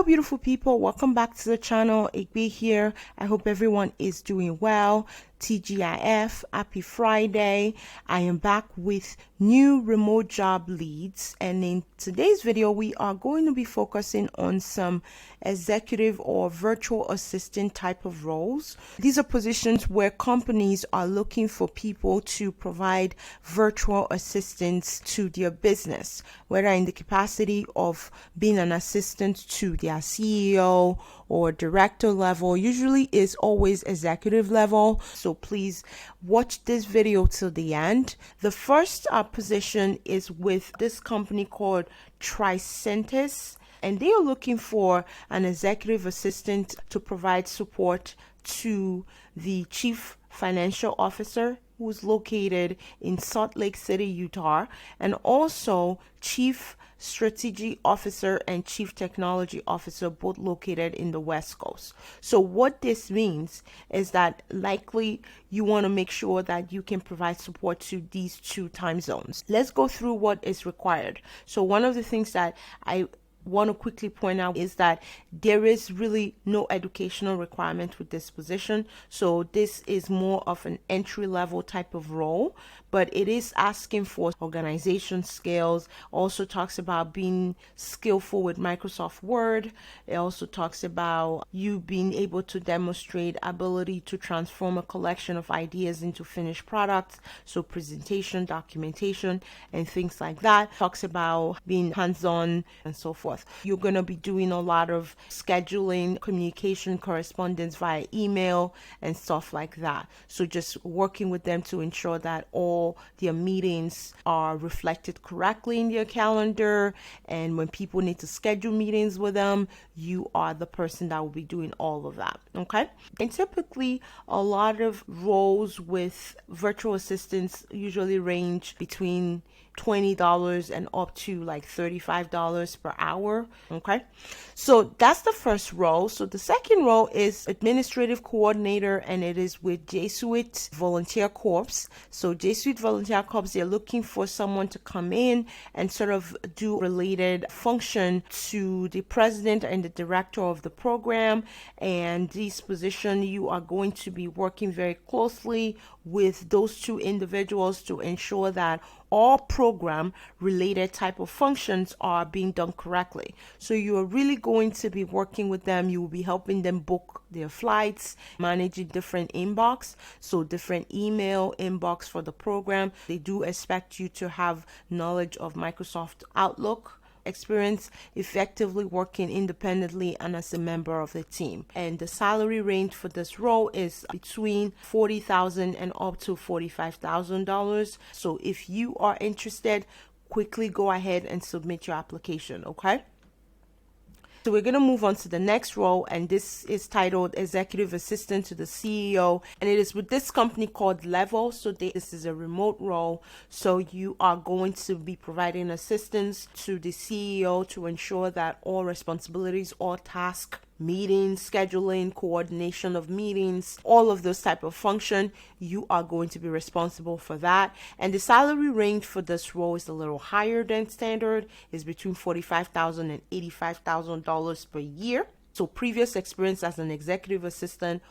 Hello beautiful people, welcome back to the channel. Igbe here. I hope everyone is doing well. TGIF, happy Friday. I am back with new remote job leads, and in today's video we are going to be focusing on some executive or virtual assistant type of roles. These are positions where companies are looking for people to provide virtual assistance to their business, whether in the capacity of being an assistant to their CEO or director level. Usually is always executive level, so please watch this video till the end. The first position is with this company called Tricentis, and they are looking for an executive assistant to provide support to the chief financial officer, who's located in Salt Lake City, Utah, and also chief strategy officer and chief technology officer, both located in the West Coast. So what this means is that likely you want to make sure that you can provide support to these two time zones. Let's go through what is required. So one of the things that I want to quickly point out is that there is really no educational requirement with this position. So this is more of an entry level type of role, but it is asking for organization skills. Also talks about being skillful with Microsoft Word. It also talks about you being able to demonstrate ability to transform a collection of ideas into finished products. So presentation, documentation, and things like that. Talks about being hands-on and so forth. You're going to be doing a lot of scheduling, communication, correspondence via email and stuff like that. So just working with them to ensure that all their meetings are reflected correctly in their calendar. And when people need to schedule meetings with them, you are the person that will be doing all of that. Okay. And typically a lot of roles with virtual assistants usually range between $20 and up to like $35 per hour. Okay, so that's the first role. So the second role is administrative coordinator, and it is with Jesuit Volunteer Corps. So Jesuit Volunteer Corps, they're looking for someone to come in and sort of do related function to the president and the director of the program. And this position, you are going to be working very closely with those two individuals to ensure that all program related type of functions are being done correctly. So you are really going to be working with them. You will be helping them book their flights, managing different inbox, so different email inbox for the program. They do expect you to have knowledge of Microsoft Outlook, experience effectively working independently and as a member of the team. And the salary range for this role is between $40,000 and up to $45,000. So if you are interested, quickly go ahead and submit your application. Okay. So we're going to move on to the next role, and this is titled Executive Assistant to the CEO, and it is with this company called Level. So this is a remote role. So you are going to be providing assistance to the CEO to ensure that all responsibilities, all tasks, meetings, scheduling, coordination of meetings, all of those type of function, you are going to be responsible for that. And the salary range for this role is a little higher than standard, is between $45,000 and $85,000 per year. So previous experience as an executive assistant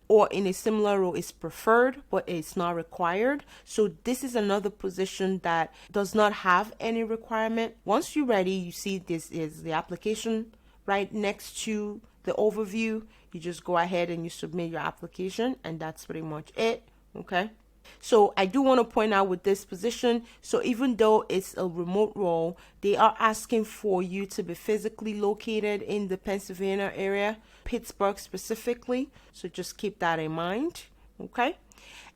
or in a similar role is preferred, but it's not required. So this is another position that does not have any requirement. Once you're ready, you see this is the application right next to the overview. You just go ahead and you submit your application, and that's pretty much it. Okay. So I do want to point out with this position, so even though it's a remote role, they are asking for you to be physically located in the Pennsylvania area, Pittsburgh specifically. So just keep that in mind. Okay.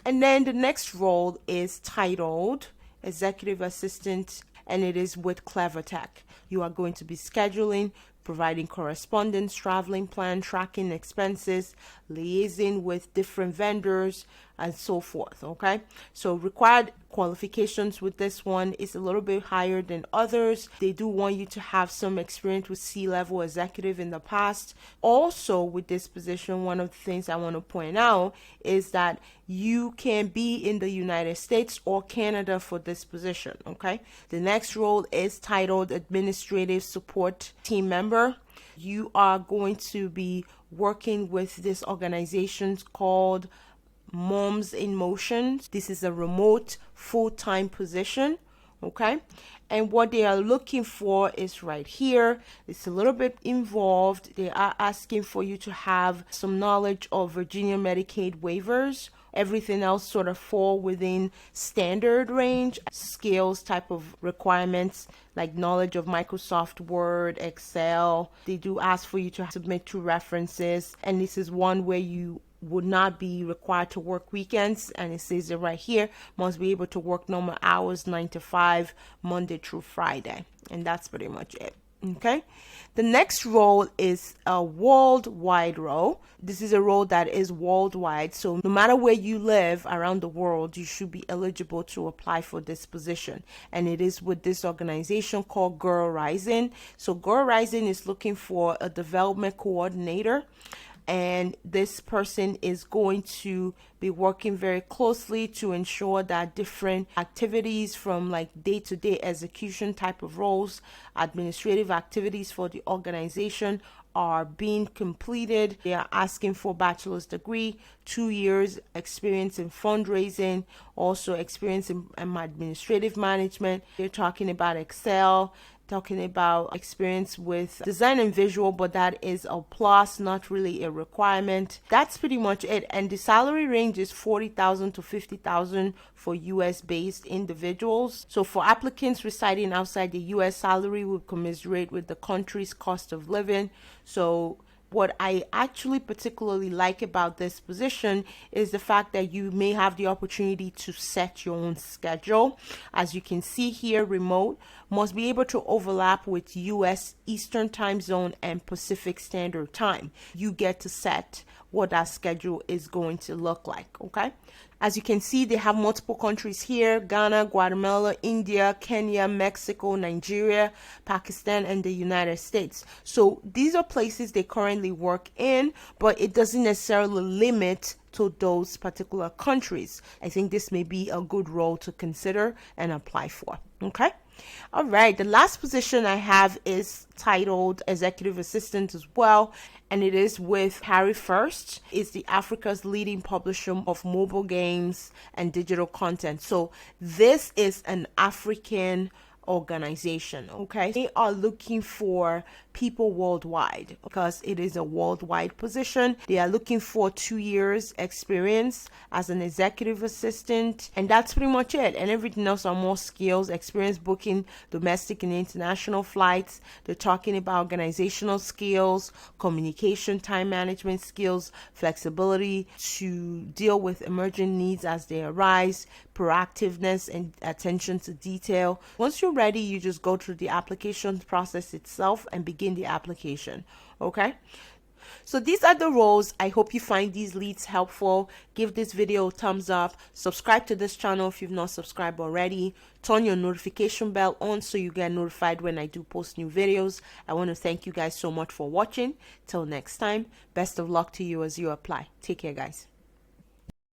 And then the next role is titled Executive Assistant, and it is with Clever Tech. You are going to be scheduling, providing correspondence, traveling plan, tracking expenses, liaising with different vendors, and so forth. Okay, so required qualifications with this one is a little bit higher than others. They do want you to have some experience with C-level executive in the past. Also with this position, one of the things I want to point out is that you can be in the United States or Canada for this position. Okay, the next role is titled Administrative Support Team Member. You are going to be working with this organization called Moms in Motion. This is a remote full-time position. Okay, and what they are looking for is right here. It's a little bit involved. They are asking for you to have some knowledge of Virginia Medicaid waivers. Everything else sort of fall within standard range. Skills type of requirements like knowledge of Microsoft Word, Excel. They do ask for you to submit 2 references, and this is one where you would not be required to work weekends, and it says it right here, must be able to work normal hours, 9 to 5, Monday through Friday. And that's pretty much it. Okay, the next role is a worldwide role. This is a role that is worldwide, so no matter where you live around the world, you should be eligible to apply for this position. And it is with this organization called Girl Rising. So Girl Rising is looking for a development coordinator, and this person is going to be working very closely to ensure that different activities from like day-to-day execution type of roles, administrative activities for the organization are being completed. They are asking for bachelor's degree, 2 years experience in fundraising, also experience in administrative management. They're talking about Excel, talking about experience with design and visual, but that is a plus, not really a requirement. That's pretty much it. And the salary range is $40,000 to $50,000 for US based individuals. So for applicants residing outside the US, salary will commiserate with the country's cost of living. So what I actually particularly like about this position is the fact that you may have the opportunity to set your own schedule. As you can see here, remote must be able to overlap with US Eastern Time Zone and Pacific Standard Time. You get to set what that schedule is going to look like. Okay, as you can see, they have multiple countries here: Ghana, Guatemala, India, Kenya, Mexico, Nigeria, Pakistan, and the United States. So these are places they currently work in, but it doesn't necessarily limit to those particular countries. I think this may be a good role to consider and apply for. Okay, all right, the last position I have is titled executive assistant as well, and it is with Harry First. It's the Africa's leading publisher of mobile games and digital content. So this is an African organization. Okay, they are looking for people worldwide because it is a worldwide position. They are looking for 2 years experience as an executive assistant, and that's pretty much it. And everything else are more skills: experience booking domestic and international flights. They're talking about organizational skills, communication, time management skills, flexibility to deal with emergent needs as they arise, proactiveness and attention to detail. Once you're ready, you just go through the application process itself and begin the application. Okay, so these are the roles. I hope you find these leads helpful. Give this video a thumbs up. Subscribe to this channel if you've not subscribed already. Turn your notification bell on so you get notified when I do post new videos. I want to thank you guys so much for watching. Till next time, best of luck to you as you apply. Take care, guys.